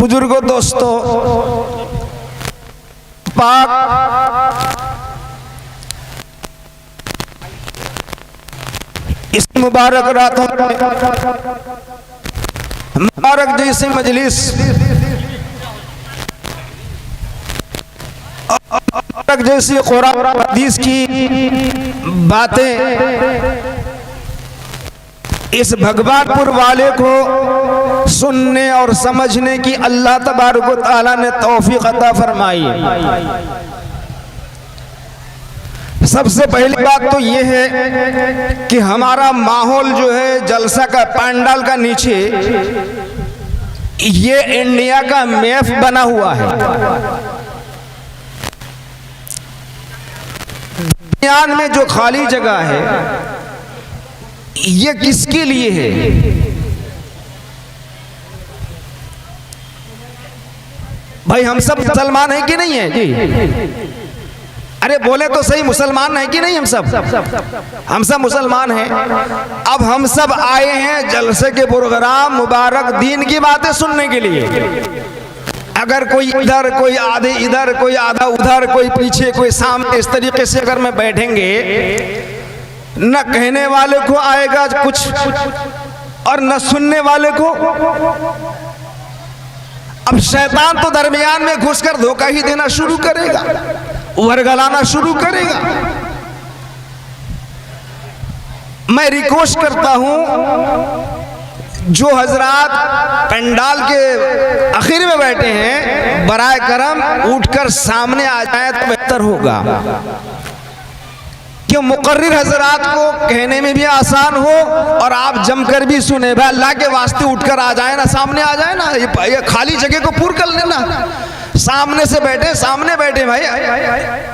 बुजुर्गों, दोस्तों, पाक इस मुबारक रातों में मुबारक जैसी मजलिस मुबारक जैसी कुरान और हदीस की बातें इस भगवानपुर वाले को सुनने और समझने की अल्लाह तबारक व तआला ने तौफीक अता फरमाई। सबसे पहली बात तो ये है कि हमारा माहौल जो है जलसा का पंडाल का नीचे ये इंडिया का मैप बना हुआ है। दुनिया में जो खाली जगह है ये किसके लिए है? भाई हम सब मुसलमान हैं कि नहीं है जी? अरे बोले तो सही, मुसलमान है कि नहीं? हम सब मुसलमान हैं। अब हम सब आए हैं जलसे के प्रोग्राम मुबारक दीन की बातें सुनने के लिए। अगर कोई इधर, कोई आधे इधर, कोई आधा उधर, कोई पीछे, कोई सामने, इस तरीके से अगर मैं बैठेंगे न कहने वाले को आएगा कुछ और न सुनने वाले को। अब शैतान तो दरमियान में घुसकर धोखा ही देना शुरू करेगा, वर्गलाना शुरू करेगा। मैं रिक्वेस्ट करता हूं जो हजरात पंडाल के आखिर में बैठे हैं बराए करम उठकर सामने आ जाए तो बेहतर होगा, कि मुकर्रिर हजरात को कहने में भी आसान हो और आप जमकर भी सुने। भाई अल्लाह के वास्ते उठकर आ जाए ना, सामने आ जाए ना, ये खाली जगह को पूर्ण कर लेना। सामने से बैठे, सामने बैठे भाई,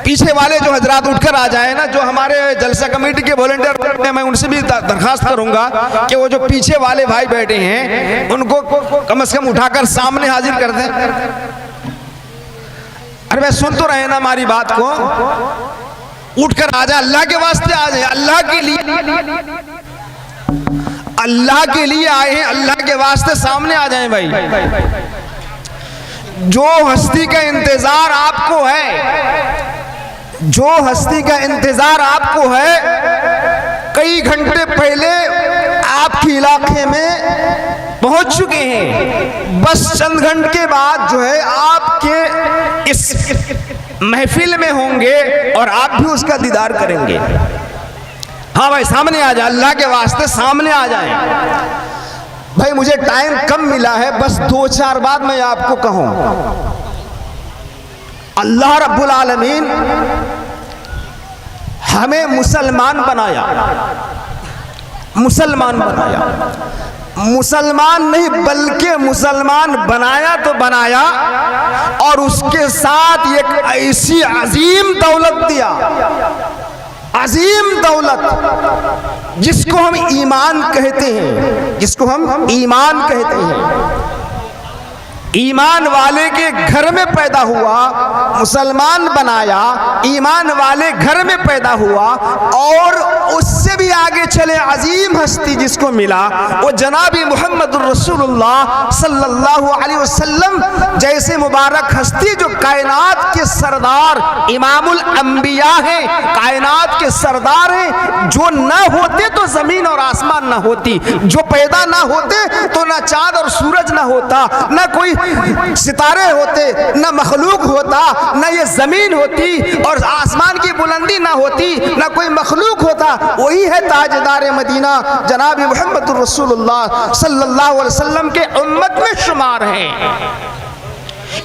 पीछे वाले जो हजरात उठकर आ जाए ना, जो हमारे जलसा कमेटी के वॉलंटियर हैं, मैं उनसे भी दरखास्त करूंगा कि वो जो पीछे वाले भाई बैठे हैं उनको कम से कम उठाकर सामने हाजिर कर दें। अरे मैं सुन तो रहे ना हमारी बात को, उठकर आ जाए, अल्लाह के वास्ते आ जाए, अल्लाह के लिए, अल्लाह के लिए आए हैं, अल्लाह के वास्ते सामने आ जाएं भाई। जो हस्ती का इंतजार आपको है, जो हस्ती का इंतजार आपको है, कई घंटे पहले आपके इलाके में पहुंच चुके हैं। बस चंद घंटे के बाद जो है आपके इस महफिल में होंगे और आप भी उसका दीदार करेंगे। हाँ भाई सामने आ जाए, अल्लाह के वास्ते सामने आ जाए। भाई मुझे टाइम कम मिला है, बस 2-4 बात मैं आपको कहूं। अल्लाह रब्बुल आलमीन हमें मुसलमान बनाया, मुसलमान बनाया, मुसलमान नहीं बल्कि मुसलमान बनाया तो बनाया और उसके साथ एक ऐसी अजीम दौलत दिया, अजीम दौलत जिसको हम ईमान कहते हैं, जिसको हम ईमान कहते हैं, ईमान वाले के घर में पैदा हुआ, मुसलमान बनाया, ईमान वाले घर में पैदा हुआ, और उससे भी आगे चले अजीम हस्ती जिसको मिला वो जनाबी मोहम्मद रसूलुल्लाह सल्लल्लाहु अलैहि वसल्लम जैसे मुबारक हस्ती जो कायनात के सरदार इमामुल अंबिया हैं, कायनात के सरदार हैं, जो ना होते तो जमीन और आसमान ना होती, जो पैदा ना होते तो ना चांद और सूरज ना होता, ना कोई सितारे होते, ना मखलूक होता, ना ये जमीन होती और आसमान की बुलंदी ना होती, ना कोई मखलूक होता। वही है ताजदार मदीना जनाब मोहम्मद रसूलुल्लाह सल्लल्लाहु अलैहि वसल्लम के उम्मत में शुमार हैं।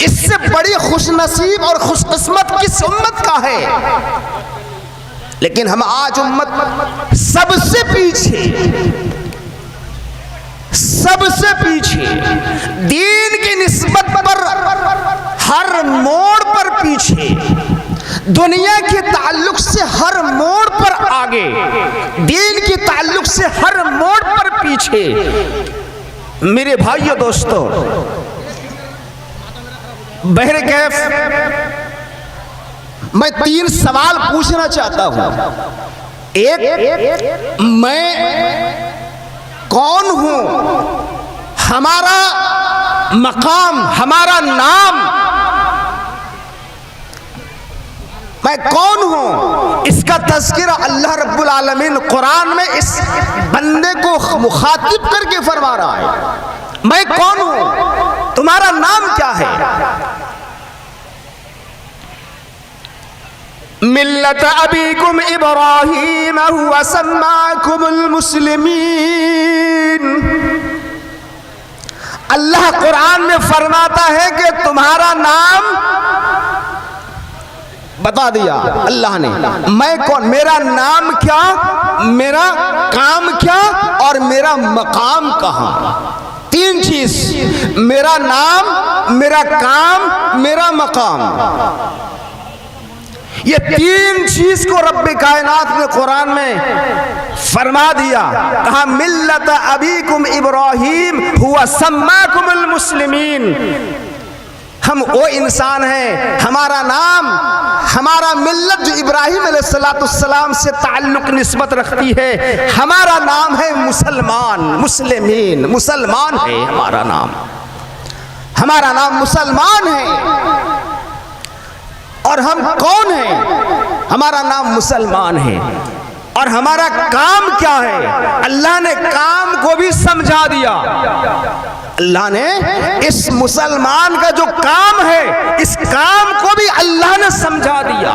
इससे बड़ी खुशनसीब और खुशकिस्मत किस उम्मत का है? लेकिन हम आज उम्मत सबसे पीछे, सबसे पीछे, दीन की निस्बत पर हर मोड़ पर पीछे, दुनिया के ताल्लुक से हर मोड़ पर आगे, दीन के ताल्लुक से हर मोड़ पर पीछे। मेरे भाइयों दोस्तों, बहरे कैफ मैं 3 सवाल पूछना चाहता हूं। एक, मैं कौन हूं, हमारा मकाम, हमारा नाम, मैं कौन हूं, इसका तज़किरा अल्लाह रब्बुल आलमीन कुरान में इस बंदे को मुखातिब करके फरमा रहा है। मैं कौन हूं, तुम्हारा नाम क्या है? मिल्लत अबीकुम इब्राहीम हुवा सम्माकुमुल मुस्लिमीन। अल्लाह कुरान में फरमाता है कि तुम्हारा नाम बता दिया अल्लाह ने। मैं कौन, मेरा नाम क्या, मेरा काम क्या और मेरा मकाम कहां? 3 चीज, मेरा नाम, मेरा काम, मेरा मकाम। ये 3 चीज को रब्बे कायनात ने कुरान में फरमा दिया। कहा मिल्लत अबीकुम इब्राहीम हुवा सम्माकुमुल मुस्लिमीन। हम वो इंसान हैं, हमारा नाम, हमारा मिल्लत जो इब्राहीम अलैहिस्सलाम से ताल्लुक निस्बत रखती है, हमारा नाम है मुसलमान, मुस्लिमीन, मुसलमान है हमारा नाम, हमारा नाम मुसलमान है। और हम कौन हैं? हमारा नाम मुसलमान है। और हमारा काम क्या है? अल्लाह ने काम को भी समझा दिया। अल्लाह ने इस मुसलमान का जो काम है, इस काम को भी अल्लाह ने समझा दिया।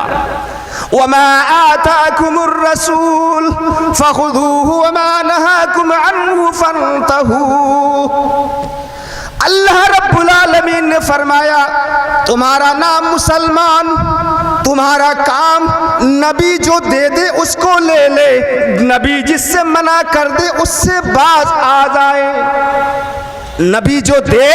वमा आताकुमुर रसूल फखुदूहु वमा नहाकुम अन्हु फंतहू। अल्लाह रब्बुल आलमीन ने फरमाया तुम्हारा नाम मुसलमान, तुम्हारा काम नबी जो दे दे उसको ले ले, नबी जिससे मना कर दे उससे बाज आ जाए। नबी जो दे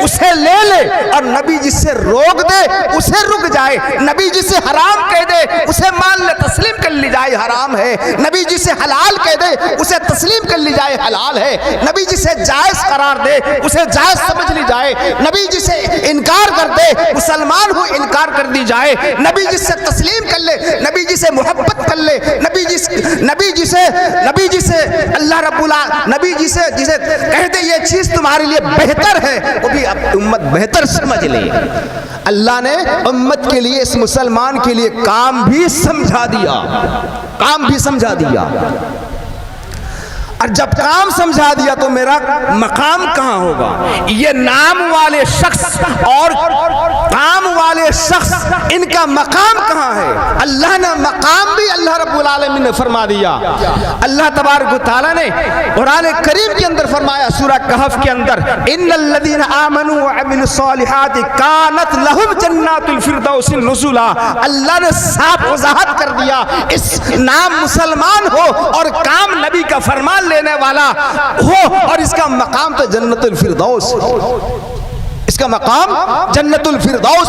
उसे ले ले और नबी जिससे रोक दे उसे रुक जाए। नबी जिसे हराम कह दे उसे मान ले, तस्लीम कर ली जाए हराम है। नबी जिसे हलाल कह दे उसे तस्लीम कर ली जाए हलाल है। नबी जिसे जायज करार दे उसे जायज समझ ली जाए। नबी जिसे इनकार कर दे, मुसलमान हो इनकार कर दी जाए। नबी जिससे तस्लीम कर ले, नबी जिसे मोहब्बत कर ले, नबी जिसे अल्लाह रब्बुल नबी जिसे कह दे ये चीज तुम्हारे लिए बेहतर है, वो भी अब उम्मत बेहतर समझ ले। अल्लाह ने उम्मत के लिए, इस मुसलमान के लिए काम भी समझा दिया, काम भी समझा दिया। और जब काम समझा दिया तो मेरा मकाम कहां होगा? ये नाम वाले शख्स और काम वाले शख्स, इनका मकाम कहां है? अल्लाह ने मकाम भी अल्लाह रब्बुल आलमीन ने फरमा दिया। अल्लाह तबारक व तआला ने कुरान करीम के अंदर फरमाया, सूरह कहफ के अंदर, इन्नल लदीना आमनू व अमिलुस सालिहाति कानत लहुम जन्नातुल फिरदौस नुज़ुला। अल्लाह ने साफ वजाहत कर दिया, इस नाम मुसलमान हो और काम नबी का फरमान लेने वाला हो और इसका मकाम तो जन्नतुल फिरदौस, इसका मकाम जन्नतुल फिरदौस।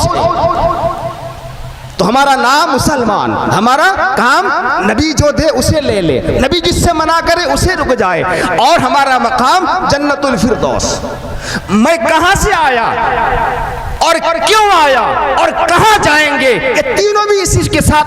तो हमारा नाम मुसलमान, हमारा काम नबी जो दे उसे ले ले, नबी जिससे मना करे उसे रुक जाए, और हमारा मकाम जन्नतुल फिरदौस। मैं कहां से आया और क्यों आया और कहां जाएंगे, ये तीनों भी इसी के साथ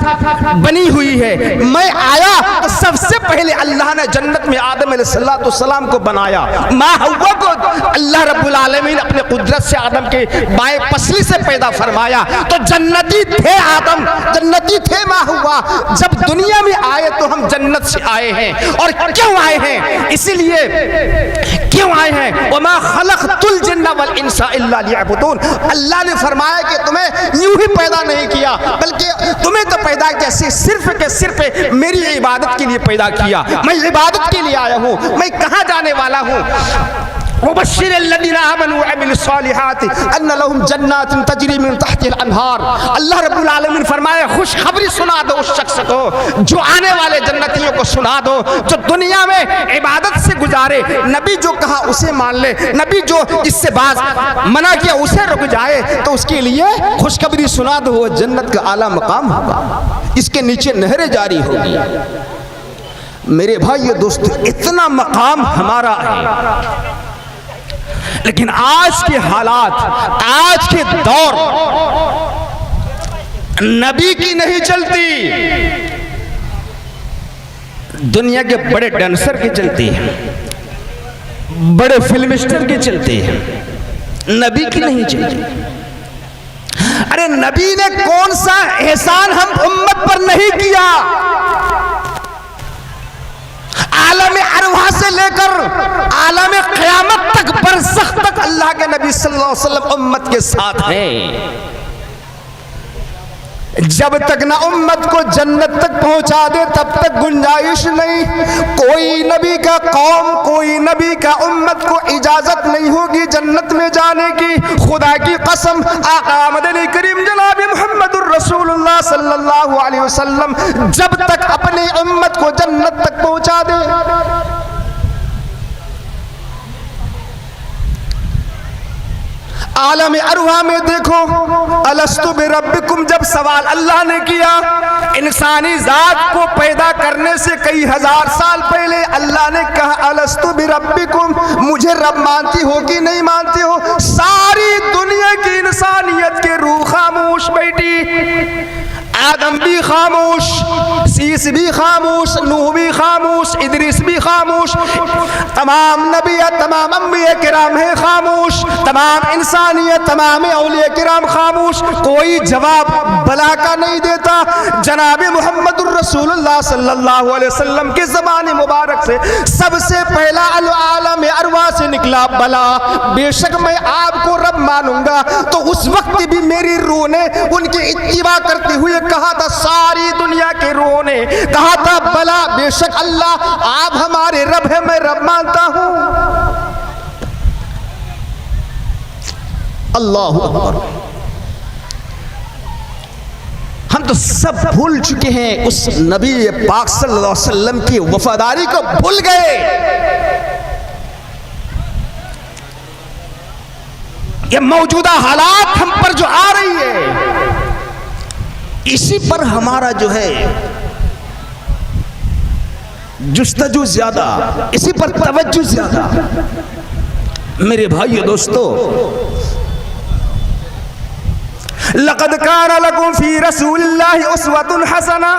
बनी हुई है। मैं आया तो सबसे पहले अल्लाह ने जन्नत में आदम अलैहिस्सलाम को बनाया, माँ हव्वा को अल्लाह रब्बुल आलमीन अपने कुदरत से आदम के बाएं पसली से पैदा फरमाया। तो जन्नती थे आदम, जन्नती थे माँ हव्वा। जब दुनिया में आए तो हम जन्नत से आए हैं। और क्यों आए हैं, इसीलिए क्यों आए हैं, वमा खलक़तुल जिन्ना वल इंसा इल्ला लियअबुदून। अल्लाह ने फरमाया कि तुम्हें यूं ही पैदा नहीं किया, बल्कि तुम्हें तो पैदा कैसे सिर्फ के सिर्फ मेरी इबादत के लिए पैदा किया। मैं इबादत के लिए आया हूं, मैं कहां जाने वाला हूं। अल्लाह रब्बुल आलमीन फरमाए खुशखबरी सुना दो उस शख्स को जो आने वाले जन्नतियों को सुना दो, जो दुनिया में इबादत से गुजारे, नबी जो कहा उसे मान ले, नबी जो इससे बात मना किया उसे रुक जाए, तो उसके लिए खुशखबरी सुना दो, वो जन्नत का आला मकाम होगा, इसके नीचे नहरें जारी होगी। मेरे भाई ये दोस्त, इतना मकाम हमारा है। लेकिन आज के हालात, आज के दौर नबी की नहीं चलती, दुनिया के बड़े डांसर की चलती है, बड़े फिल्म स्टार की चलती है, नबी की नहीं चलती। अरे नबी ने कौन सा एहसान हम उम्मत पर नहीं किया। आलम अरवाह से लेकर आलम क़यामत तक, बरज़ख तक अल्लाह के नबी सल्लल्लाहु अलैहि वसल्लम उम्मत के साथ हैं। जब तक ना उम्मत को जन्नत तक पहुंचा दे तब तक गुंजाइश नहीं। कोई नबी का कौम, कोई नबी का उम्मत को इजाजत नहीं होगी जन्नत में जाने की। खुदा की कसम, आका मदनी करीम जनाब मुहम्मदुर रसूलुल्लाह सल्लल्लाहु अलैहि वसल्लम जब तक अपनी उम्मत को जन्नत तक पहुंचा दे, आलम अरवाह में देखो, अलस्तु बिरब्बिकुम जब सवाल अल्लाह ने किया, इंसानी जात को पैदा करने से कई हजार साल पहले अल्लाह ने कहा अलस्तु बिरब्बिकुम, मुझे रब मानती हो कि नहीं मानती हो। सारी दुनिया की इंसानियत के रूह खामोश बैठी, आदम भी खामोश, सीस भी खामोश, नूह भी खामोश, इदरीस भी खामोश, तमाम नबिया, तमाम अंबिया किराम है खामोश, तमाम इंसानियत, तमाम औलिया किराम खामोश। कोई जवाब बला का नहीं देता। जनाब मुहम्मदुर रसूलुल्लाह सल्लल्लाहु अलैहि वसल्लम के ज़बान मुबारक से सबसे पहला आलम अरवाह से निकला बला, बेशक मैं आपको रब मानूंगा। तो उस वक्त भी मेरी रूह ने उनकी इत्तिबा करते हुए कहा था, सारी दुनिया के रूहों ने कहा था बला, बेशक अल्लाह आप हमारे रब है, मैं रब मानता हूं। अल्लाहु अकबर। हम तो सब भूल चुके हैं, उस नबी पाक सल्लल्लाहु अलैहि वसल्लम की वफादारी को भूल गए। ये मौजूदा हालात हम पर जो आ रही है, इसी पर हमारा जो है जुस्तजू ज्यादा, इसी पर तवज्जो ज्यादा। मेरे भाइयों दोस्तों, लक़द काना लकुम फी रसूलिल्लाहि उस्वतुन हसना।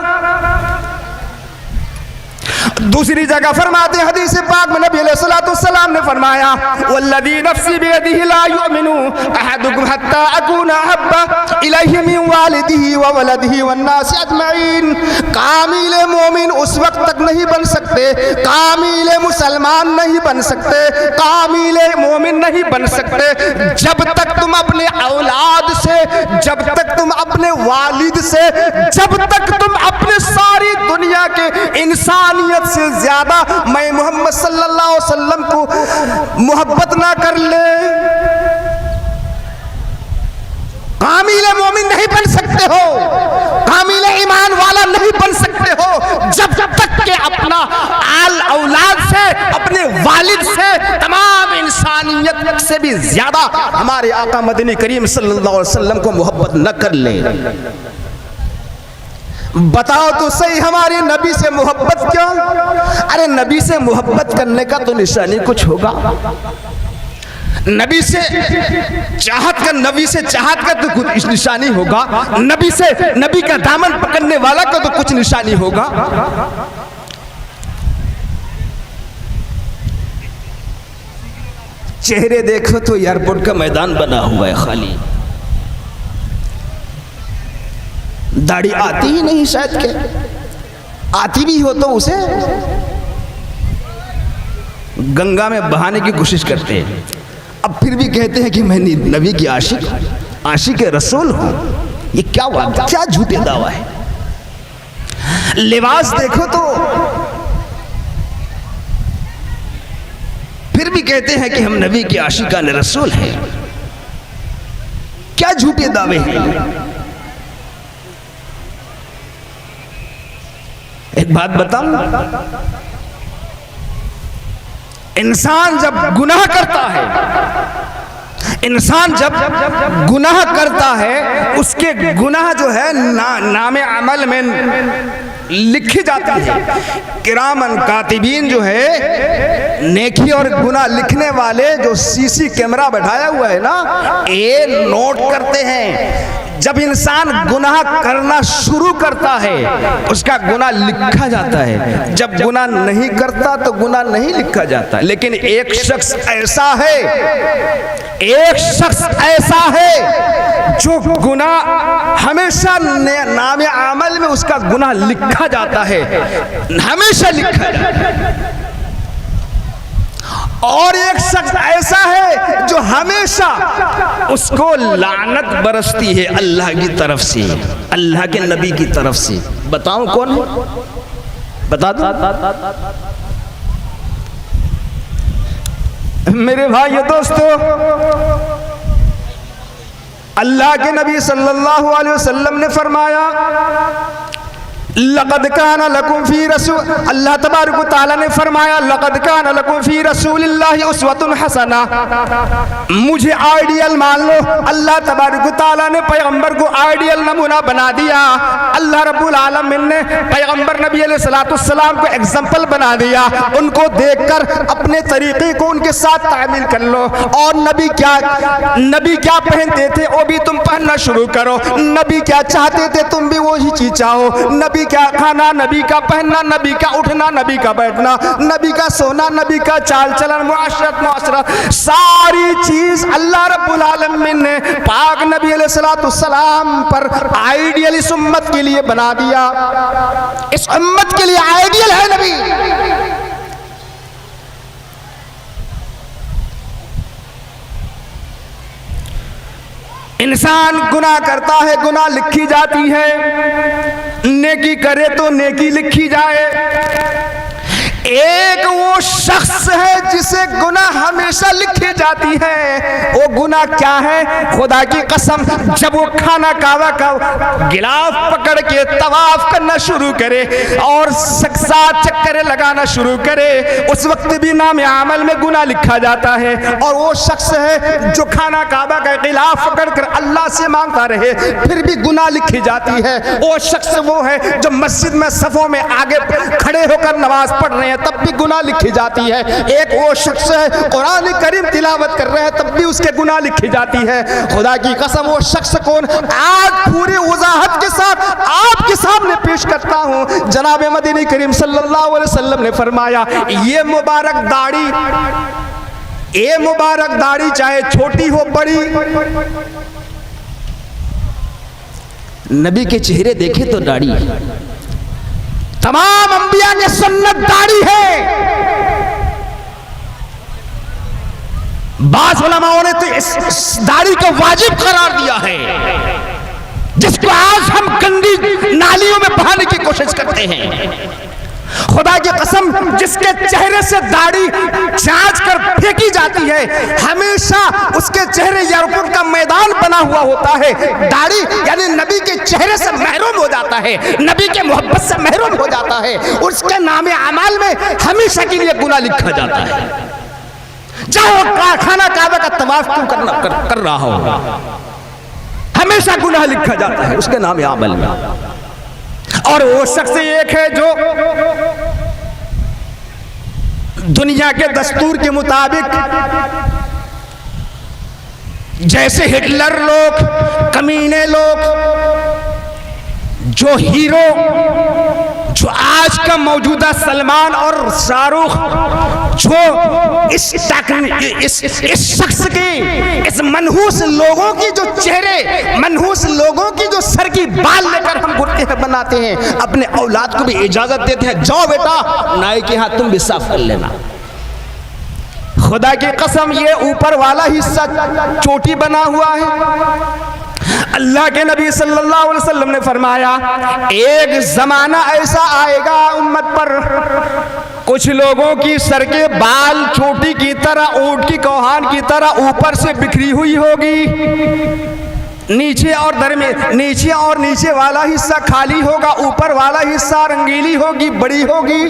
दूसरी जगह फरमाते हदीस पाक में नबी अलैहिस्सलाम ने फरमाया, वल्लज़ी नफ्सी बियदिही ला युमिनु अहदुकुम हत्ता अकूना अहब्बा इलैहि मिन वालिदिही व वलदिही वन्नास अजमईन। कामिल मोमिन उस वक्त तक नहीं बन सकते, कामिल मुसलमान नहीं बन सकते, कामिल मोमिन नहीं बन सकते जब तक तुम अपने औलाद से, जब तक तुम अपने वालिद से, जब तक तुम अपने सारी दुनिया के इंसानियत से ज्यादा मैं मोहम्मद सल्लल्लाहु अलैहि वसल्लम को मोहब्बत ना कर ले, कामिल मोमिन नहीं बन सकते हो, कामिल ईमान वाला नहीं बन सकते हो जब तक के अपना आल औलाद से, अपने वालिद से, तमाम इंसानियत से भी ज्यादा हमारे आका मदनी करीम सल्लल्लाहु अलैहि वसल्लम को मोहब्बत न कर ले। बताओ तो सही, हमारे नबी से मोहब्बत क्यों? अरे नबी से मोहब्बत करने का तो निशानी कुछ होगा, नबी से चाहत का तो कुछ निशानी होगा, नबी का दामन पकड़ने वाला का तो कुछ निशानी होगा। चेहरे देखो तो एयरपोर्ट का मैदान बना हुआ है खाली, दाढ़ी आती ही नहीं, शायद के आती भी हो तो उसे गंगा में बहाने की कोशिश करते हैं, अब फिर भी कहते हैं कि मैं नबी की आशिक रसूल हूं। ये क्या बात, क्या झूठे दावा है। लिबास देखो तो फिर भी कहते हैं कि हम नबी की आशिकान रसूल हैं। क्या झूठे दावे हैं। एक बात बताऊं, इंसान जब गुनाह करता है, उसके गुनाह जो है नामे अमल में लिखी जाती है। किरामन कातिबीन जो है, नेकी और गुनाह लिखने वाले जो सीसी कैमरा बैठाया हुआ है ना, ये नोट करते हैं। जब इंसान गुनाह करना शुरू करता है, उसका गुनाह लिखा जाता है। जब गुनाह नहीं करता तो गुनाह नहीं लिखा जाता। लेकिन एक शख्स ऐसा है जो गुनाह हमेशा नामे अमल में उसका गुनाह लिखा जाता है, हमेशा लिखा जाता है। और एक शख्स ऐसा है जो हमेशा उसको लानत बरसती है अल्लाह की तरफ से, अल्लाह के नबी की तरफ से। बताऊं कौन है? बता दो मेरे भाई दोस्तों, अल्लाह के नबी सल्लल्लाहु अलैहि वसल्लम ने फरमाया, लक़द काना लकुम फी रसूल, अल्लाह तबारक व तआला ने फरमाया, लक़द काना लकुम फी रसूलिल्लाहि उस्वतुन हसना। मुझे आइडियल मान लो, अल्लाह तबारक व तआला ने पैगंबर को आइडियल नमूना बना दिया। अल्लाह रब्बुल आलमीन ने पैगंबर नबी अलैहिस्सलाम को एग्जाम्पल बना दिया। उनको देखकर अपने तरीके को उनके साथ तामील कर लो। और नबी क्या पहनते थे वो भी तुम पहनना शुरू करो। नबी क्या चाहते थे तुम भी वही चीज चाहो। नबी क्या खाना, नबी का पहनना, नबी का उठना, नबी का बैठना, नबी का सोना, नबी का चाल चलन, मुआशरत, सारी चीज अल्लाह रब्बुल आलमीन ने पाक नबी अलैहिस्सलाम पर आइडियल इस उम्मत के लिए बना दिया। इस उम्मत के लिए आइडियल है नबी। इंसान गुनाह करता है, गुनाह लिखी जाती है। नेकी करे तो नेकी लिखी जाए। एक वो शख्स है जिसे गुनाह हमेशा लिखी जाती है। वो गुनाह क्या है? खुदा की कसम, जब वो खाना काबा का गिलाफ पकड़ के तवाफ करना शुरू करे और 7 चक्कर लगाना शुरू करे, उस वक्त भी नाम अमल में गुनाह लिखा जाता है। और वो शख्स है जो खाना काबा का गिलाफ पकड़ कर अल्लाह से मांगता रहे, फिर भी गुनाह लिखी जाती है। वो शख्स वो है जो मस्जिद में सफों में आगे खड़े होकर नमाज पढ़ रहे हैं, तब भी गुनाह लिखी जाती है। एक वो शख्स है कुरान करीम तिलावत कर रहे हैं, तब भी उसके गुनाह लिखी जाती है। खुदा की कसम, वो शख्स कौन? आज पूरी वजाहत के साथ आपके सामने पेश करता हूं। जनाब मदीनी करीम सल्लल्लाहु अलैहि वसल्लम ने फरमाया, ये मुबारक दाढ़ी चाहे छोटी हो बड़ी, नबी के चेहरे देखे तो दाढ़ी, तमाम अंबिया के सुन्नत दाढ़ी है। बाज़ उलमाओं ने तो इस दाढ़ी को वाजिब करार दिया है, जिसको आज हम गंदी नालियों में बहाने की कोशिश करते हैं। खुदा की कसम, जिसके चेहरे से दाढ़ी छांच कर फेंकी जाती है, हमेशा उसके चेहरे एयरपोर्ट का मैदान बना हुआ होता है। दाढ़ी यानी नबी के चेहरे से महरूम हो जाता है, नबी के मोहब्बत से महरूम हो जाता है। उसके नामे अमाल में हमेशा के लिए गुनाह लिखा जाता है। चाहे खाना काबा का तवाफ क्यों कर रहा हो, हमेशा गुनाह लिखा जाता है उसके नामे अमल में। और वो शख्स एक है जो दुनिया के दस्तूर के मुताबिक जैसे हिटलर लोग, कमीने लोग, जो हीरो, जो आज का मौजूदा सलमान और शाहरुख, जो इस शख्स की, इस मनहूस लोगों की जो चेहरे, मनहूस लोगों की जो सर की बाल लेकर हम गुटके बनाते हैं, अपने औलाद को भी इजाजत देते हैं, जाओ बेटा नाई के हाथ तुम भी साफ कर लेना। खुदा की कसम ये ऊपर वाला हिस्सा चोटी बना हुआ है। अल्लाह के नबी सल्लल्लाहु अलैहि वसल्लम ने फरमाया, एक जमाना ऐसा आएगा उम्मत पर, कुछ लोगों की सर के बाल चोटी की तरह, ऊंट की कोहान की तरह ऊपर से बिखरी हुई होगी, नीचे और नीचे वाला हिस्सा खाली होगा, ऊपर वाला हिस्सा रंगीली होगी, बड़ी होगी।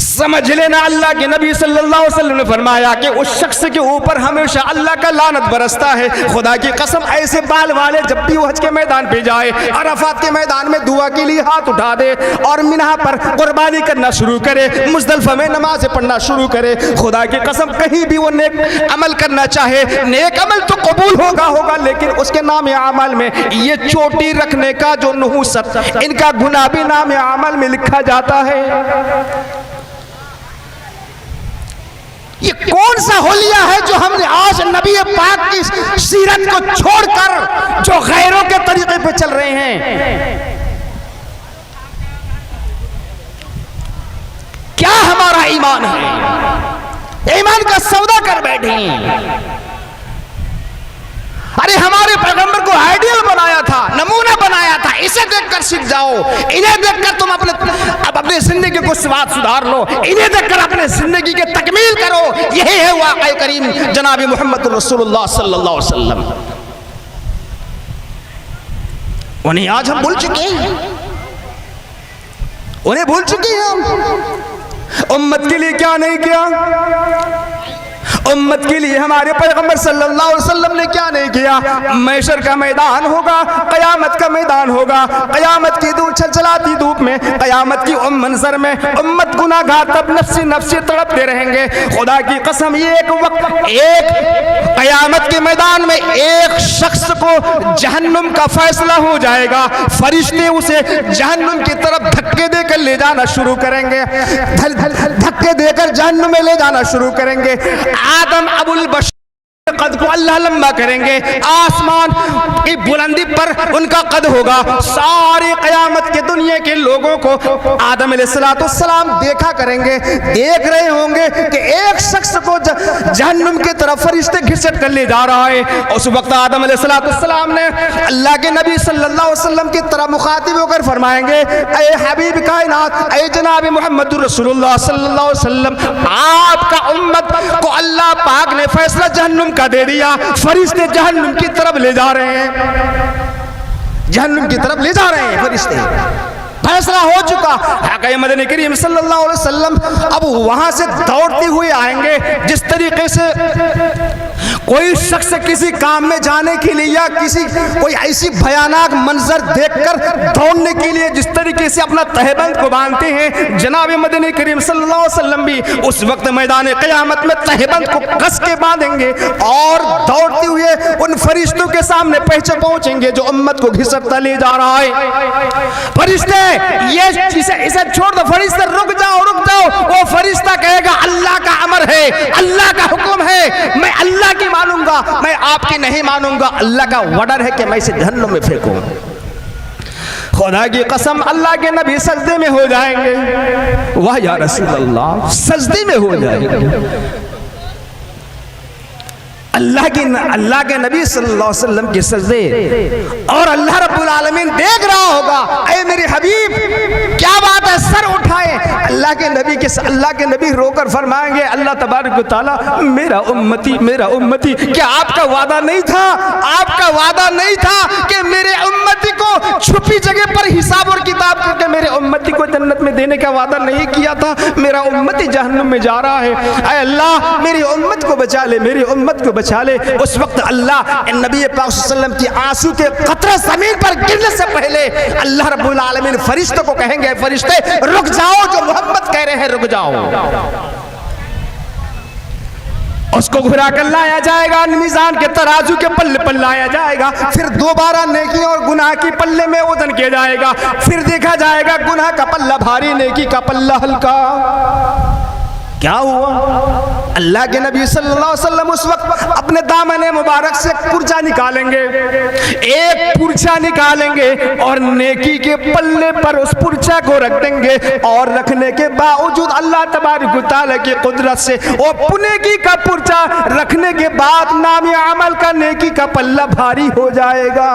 समझ लेना अल्लाह के नबी सल्लल्लाहु अलैहि वसल्लम ने फरमाया कि उस शख्स के ऊपर हमेशा अल्लाह का लानत बरसता है। खुदा की कसम ऐसे बाल वाले जब भी वो हज के मैदान पे जाए, अराफात के मैदान में दुआ के लिए हाथ उठा दे और मिना पर कुर्बानी करना शुरू करे, मुज़दलिफा में नमाज़ें पढ़ना शुरू करे, खुदा की कसम कहीं भी वो नेक अमल करना चाहे, नेक अमल तो कबूल होगा, लेकिन उसके नाम अमल में ये चोटी रखने का जो नहुसत, इनका गुनाह भी नाम अमल में लिखा जाता है। ये कौन सा होलिया है जो हमने आज नबी पाक की सीरत को छोड़कर जो गैरों के तरीके पे चल रहे हैं? क्या हमारा ईमान है? ईमान का सौदा कर बैठे हैं। अरे हमारे पैगंबर को आइडियल बनाया था, नमूना बनाया था, इसे देखकर सीख जाओ, इन्हें देखकर तुम अपने जिंदगी को स्वाद सुधार लो, इन्हें देखकर अपने जिंदगी के तकमील करो। यही है वाक़ई करीम जनाब मोहम्मद रसूलुल्लाह सल्लल्लाहु अलैहि वसल्लम। उन्हें आज हम भूल चुके हैं, उन्हें भूल चुके हैं हम। उम्मत के लिए क्या नहीं किया, उम्मत के लिए हमारे पैगंबर सल्लल्लाहु अलैहि वसल्लम ने क्या नहीं किया। महशर का मैदान होगा, कयामत का मैदान होगा, कयामत की चलचलाती धूप में, कयामत की मंजर में उम्मत गुनाहगार तब नफ्सी नफ्सी तड़पते रहेंगे। खुदा की कसम ये एक वक्त, एक कयामत के मैदान में एक शख्स को जहन्नुम का फैसला हो जाएगा। फरिश्ते उसे जहन्नुम की तरफ धक्के देकर ले जाना शुरू करेंगे, धक्के देकर जहन्नुम में ले जाना शुरू करेंगे। आदम अबुल बशर कद को अल्लाह लंबा करेंगे, आसमान की बुलंदी पर उनका कद होगा। सारी कयामत के दुनिया के लोगों को आदम अलैहिस्सलाम देखा करेंगे, देख रहे होंगे कि एक शख्स को जहन्नुम की तरफ फरिश्ते घिसट कर ले जा रहा है। उस वक्त आदम अलैहिस्सलाम ने अल्लाह के नबी सल्लल्लाहु अलैहि वसल्लम की तरफ मुखातिब होकर फरमाएंगे, ऐ हबीब कायनात, ऐ जनाब मोहम्मद रसूलुल्लाह सल्लल्लाहु अलैहि वसल्लम, आपका उम्मत को अल्लाह पाक ने फैसला जहन्नुम का दे दिया, फरिश्ते जहन्नुम की तरफ ले जा रहे हैं, जहन्नुम की तरफ ले जा रहे हैं फरिश्ते। फैसला हो चुका। मदनी करीम सल्लल्लाहु अलैहि वसल्लम अब वहां से दौड़ते हुए आएंगे। जिस तरीके से कोई शख्स किसी काम में जाने के लिए या कोई ऐसी भयानक मंजर देखकर दौड़ने के लिए जिस तरीके से अपना तहबंद को बांधते हैं, जनाब मदनी करीम सल्लल्लाहु अलैहि वसल्लम भी उस वक्त मैदान क़यामत में तहबंद को कस के बांधेंगे और दौड़ते हुए उन फरिश्तों के सामने पहुंचेंगे जो उम्मत को घिसटता ले जा रहा है। फरिश्ते ये इसे छोड़ दो, फरिश्ते रुक जाओ। वो फरिश्ता कहेगा अल्लाह का अमर है, अल्लाह का हुक्म है, मैं अल्लाह की मानूंगा, मैं आपकी नहीं मानूंगा। अल्लाह का ऑर्डर है कि मैं इसे जहन्नुम में फेंकूं। खुदा की कसम अल्लाह के नबी सजदे में हो जाएंगे। वाह या रसूल अल्लाह, सजदे में हो जाएंगे। अल्लाह के नबी सल्लल्लाहु अलैहि वसल्लम के सजदे, और अल्लाह रब्बुल आलमीन देख रहा होगा, ऐ मेरे हबीब क्या बात है, सर उठाए। अल्लाह के नबी रोकर फरमाएंगे, अल्लाह तबारक व तआला, मेरा उम्मती, क्या आपका वादा नहीं था कि मेरे उम्मती को छुपी जगह पर हिसाब और किताब करके मेरे उम्मती को जन्नत में देने का वादा नहीं किया था, मेरा उम्मत ही जहन्नुम में जा रहा है, ऐ अल्लाह मेरी उम्मत को बचा ले, मेरी उम्मत को बचा ले। उस वक्त अल्लाह नबी पाक सल्लल्लाहु अलैहि वसल्लम की आंसू के कतरे जमीन पर गिरने से पहले अल्लाह रब्बुल आलमीन फरिश्तों को कहेंगे, फरिश्ते रुक जाओ, जो मोहम्मद कह रहे हैं रुक जाओ। उसको घुरा कर लाया जाएगा, मीज़ान के तराजू के पल्ले पर लाया जाएगा, फिर दोबारा नेकी और गुनाह की पल्ले में वजन किया जाएगा, फिर देखा जाएगा गुनाह का पल्ला भारी, नेकी का पल्ला हल्का। क्या हुआ? अल्लाह के नबी सल्लल्लाहु अलैहि वसल्लम उस वक्त अपने दामने मुबारक से पुर्जा निकालेंगे, एक पुर्जा निकालेंगे और नेकी के पल्ले पर उस पुर्जा को रख देंगे, और रखने के बावजूद अल्लाह तबारक व तआला की कुदरत से वो नेकी का पुर्जा रखने के बाद नाम अमल का नेकी का पल्ला भारी हो जाएगा।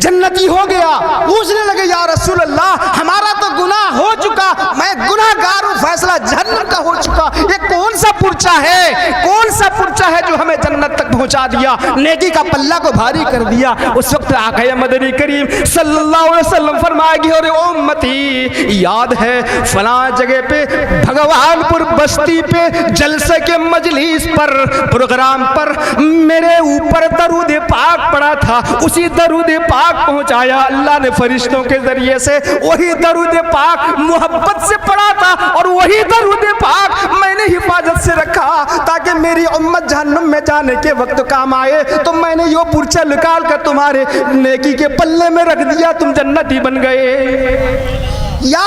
जन्नती हो गया, पूछने लगे या रसूल अल्लाह हमारा तो गुनाह हो चुका, मैं गुनाहगार हूं, फैसला जहन्नम का हो चुका, ये कौन सा पुर्चा है, कौन सा पुर्चा है जो हमें जन्नत तक पहुंचा दिया, नेकी का पल्ला को भारी कर दिया। उस वक्त आक़ा मदनी करीम सल्लल्लाहु अलैहि वसल्लम फरमाएगी, अरे ओ उम्मती याद है फला जगह पे भगवानपुर बस्ती पे जलसे के मजलिस पर प्रोग्राम पर मेरे ऊपर दरूद पाक पड़ा था, उसी दरूद पाक पहुंचाया अल्लाह ने फरिश्तों के जरिए से, वही दरूद पाक मोहब्बत से पढ़ा था और वही दरूद पाक मैंने हिफाजत से रखा ताकि मेरी उम्मत जहन्नुम में जाने के वक्त काम आए, तो मैंने यो पुर्चा निकाल कर तुम्हारे नेकी के पल्ले में रख दिया, तुम जन्नती बन गए। या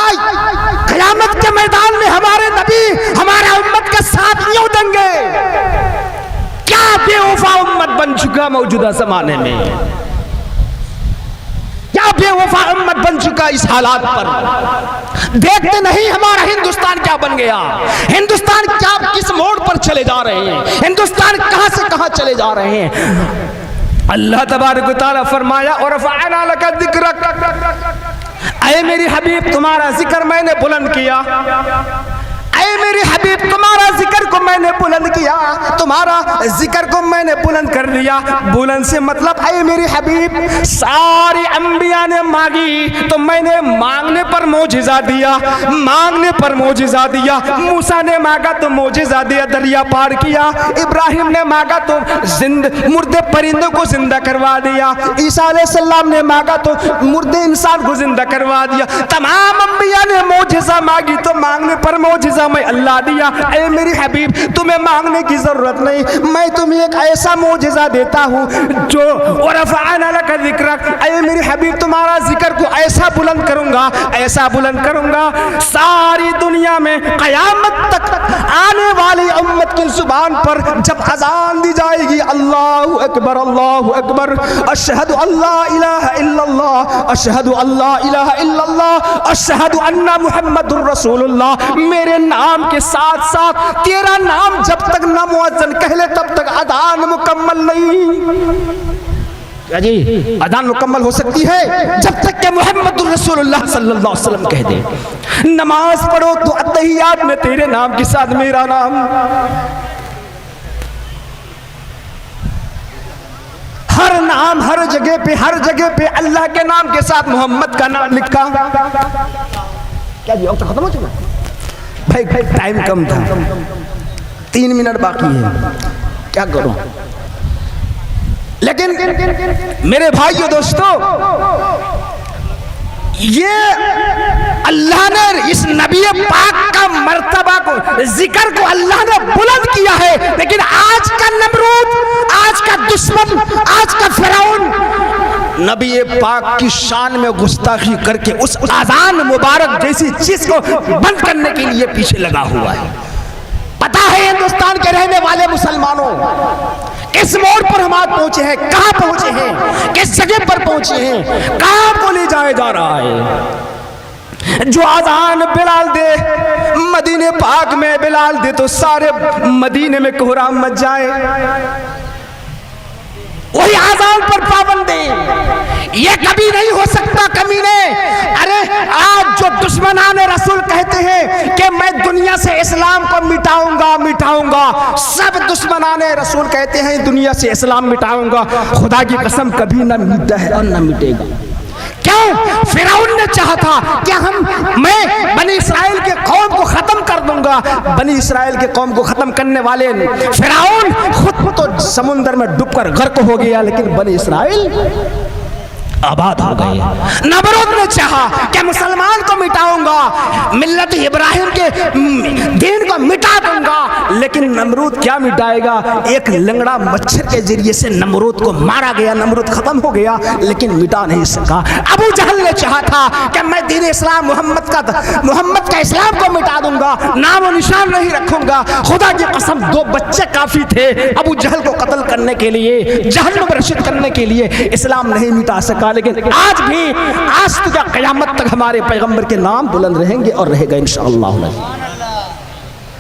क़यामत के मैदान में हमारे नबी हमारे उम्मत का साथ यूं देंगे। क्या बेवफा उम्मत बन चुका मौजूदा जमाने में, क्या बेवफा उम्मत बन चुका इस हालात पर। देखते नहीं हमारा हिंदुस्तान क्या बन गया, हिंदुस्तान क्या किस मोड़ पर चले जा रहे हैं, हिंदुस्तान कहां से कहां चले जा रहे हैं। अल्लाह तबारक व तआला फरमाया और रफ़अना लका ज़िक्रक, ऐ मेरी हबीब तुम्हारा जिक्र मैंने बुलंद किया, ऐ मेरे हबीब तुम्हारा जिक्र को मैंने बुलंद किया, तुम्हारा जिक्र को मैंने बुलंद कर दिया। बुलंद से मतलब ऐ मेरे हबीब सारे अंबिया ने मांगी तो मैंने मांगने पर मोजिज़ा दिया, मांगने पर मोजिज़ा दिया। मूसा ने मांगा तो मोजिज़ा दिया, दरिया पार किया। इब्राहिम ने मांगा तो मुर्दे परिंदों को जिंदा करवा दिया। ईसा अलैहिस्सलाम ने मांगा तो मुर्दे इंसान को जिंदा करवा दिया। तमाम अंबिया ने मोजिज़ा मांगी तो मांगने पर मोजिज़ा मैं अल्लाह दिया। ऐ मेरी हबीब तुम्हें मांगने की जरूरत नहीं, मैं तुम्हें एक ऐसा मोजिज़ा देता हूँ जो और रफ़अना लका ज़िक्रक, ऐ मेरी हबीब तुम्हारा जिक्र को ऐसा बुलंद करूंगा, ऐसा बुलंद करूंगा सारी दुनिया में क़यामत तक आने वाली उम्मत की जुबान पर जब अज़ान दी जाएगी अल्लाहु अकबर अशहदु अल्ला इलाहा इल्लल्लाह अशहदु अल्ला इलाहा इल्लल्लाह अशहदु अन्ना मुहम्मदुर रसूलुल्लाह, मेरे नाम के साथ साथ तेरा नाम जब तक न मुअज्जिन कह ले तब तक अज़ान मुकम्मल नहीं। क्या जी अज़ान मुकम्मल हो सकती है जब तक कि मुहम्मदुर रसूलुल्लाह सल्लल्लाहु अलैहि वसल्लम कह दे। नमाज पढ़ो तो अत्तहियात में तेरे नाम के साथ मेरा नाम, हर नाम हर जगह पे अल्लाह के नाम के साथ मोहम्मद का नाम लिखा। क्या जी वक्त खत्म हो चुका भाई, टाइम कम था, 3 मिनट बाकी है, क्या करूं। लेकिन मेरे भाइयों दोस्तों, ये अल्लाह ने इस नबी पाक का मर्तबा को जिक्र को अल्लाह ने बुलंद किया है, लेकिन आज का नमरूद, आज का दुश्मन, आज का फिरौन नबी पाक की शान में गुस्ताखी करके उस अज़ान मुबारक जैसी चीज को बंद करने के लिए पीछे लगा हुआ है। पता है हिंदुस्तान के रहने वाले मुसलमानों किस मोड़ पर हम आज पहुंचे हैं, कहां पहुंचे हैं, किस जगह पर पहुंचे हैं, कहां को ले जाया जा रहा है। जो अज़ान बिलाल दे मदीने पाक में बिलाल दे तो सारे मदीने में कोहराम मच जाए। वही आज़ान पर पाबंद है, ये कभी नहीं हो सकता कमीने। अरे आज जो दुश्मनाने रसूल कहते हैं कि मैं दुनिया से इस्लाम को मिटाऊंगा, सब दुश्मनाने रसूल कहते हैं दुनिया से इस्लाम मिटाऊंगा, खुदा की कसम कभी न मिटा है और न मिटेगा। क्यों? फिरौन ने चाहा था कि मैं बनी इसराइल के कौम को खत्म कर दूंगा। बनी इसराइल के कौम को खत्म करने वाले फिरौन खुद तो समुद्र में डूबकर गर्क हो गया, लेकिन बनी इसराइल आबाद हो गए। नमरूद ने चाहा कि मुसलमान को मिटाऊंगा, मिल्लत इब्राहिम के दीन को मिटा दूंगा, लेकिन नमरूद क्या मिटाएगा? एक लंगड़ा मच्छर के जरिए से नमरूद को मारा गया, नमरूद खत्म हो गया, लेकिन मिटा नहीं सका। अबू जहल ने चाहा था कि मैं दीन इस्लाम मोहम्मद का इस्लाम को मिटा दूंगा, नाम और निशान नहीं रखूंगा। खुदा की कसम 2 बच्चे काफी थे अबू जहल को कत्ल करने के लिए, जहन्नम में रशीद करने के लिए। इस्लाम नहीं मिटा सका, लेकिन आज भी, आज तक क़यामत तक हमारे पैगंबर के नाम बुलंद रहेंगे और रहेगा इंशाअल्लाह।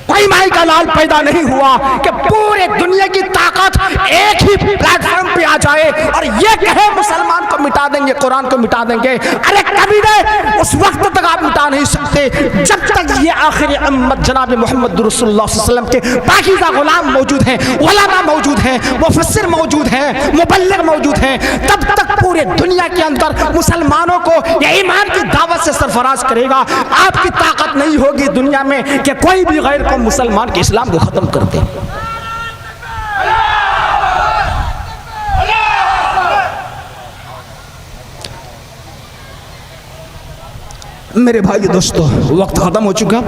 कोई माई का लाल पैदा नहीं हुआ कि पूरे दुनिया की ताकत एक ही प्लेटफॉर्म पे आ जाए और ये कहे मुसलमान को मिटा देंगे, कुरान को मिटा देंगे। अरे कभी नहीं, उस वक्त तक आप मिटा नहीं सकते जब तक ये आखिरी उम्मत जनाब मोहम्मद रसूलुल्लाह सल्लल्लाहु अलैहि वसल्लम के पाकीज़ा गुलाम मौजूद हैं, उलमा मौजूद हैं, मुफस्सिर मौजूद हैं, मुबल्लिग मौजूद हैं, तब तक पूरे दुनिया के अंदर मुसलमानों को ये ईमान की दावत से सरफराज करेगा। आपकी ताकत नहीं होगी दुनिया में कि कोई भी गैर को मुसलमान के इस्लाम को खत्म कर दे। मेरे भाई दोस्तों, वक्त खत्म हो चुका,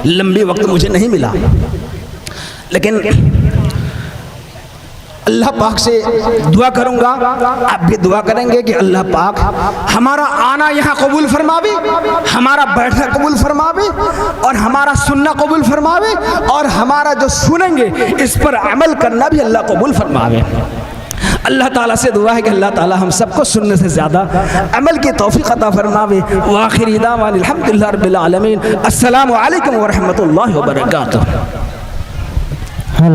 लंबी वक्त मुझे नहीं मिला, लेकिन अल्लाह पाक से दुआ करूंगा, आप भी दुआ करेंगे कि अल्लाह पाक हमारा आना यहाँ कबूल फरमावे, हमारा बैठना कबूल फरमावे और हमारा सुनना कबूल फरमावे और हमारा जो सुनेंगे इस पर अमल करना भी अल्लाह कबूल फरमावे। अल्लाह ताला से दुआ है कि अल्लाह ताला हम सबको सुनने से ज़्यादा अमल की तौफीक अता फरमावे। व आखिरी दावाना अल्हम्दुलिल्लाहि रब्बिल आलमीन। अस्सलामु अलैकुम व रहमतुल्लाहि व बरकातुहू।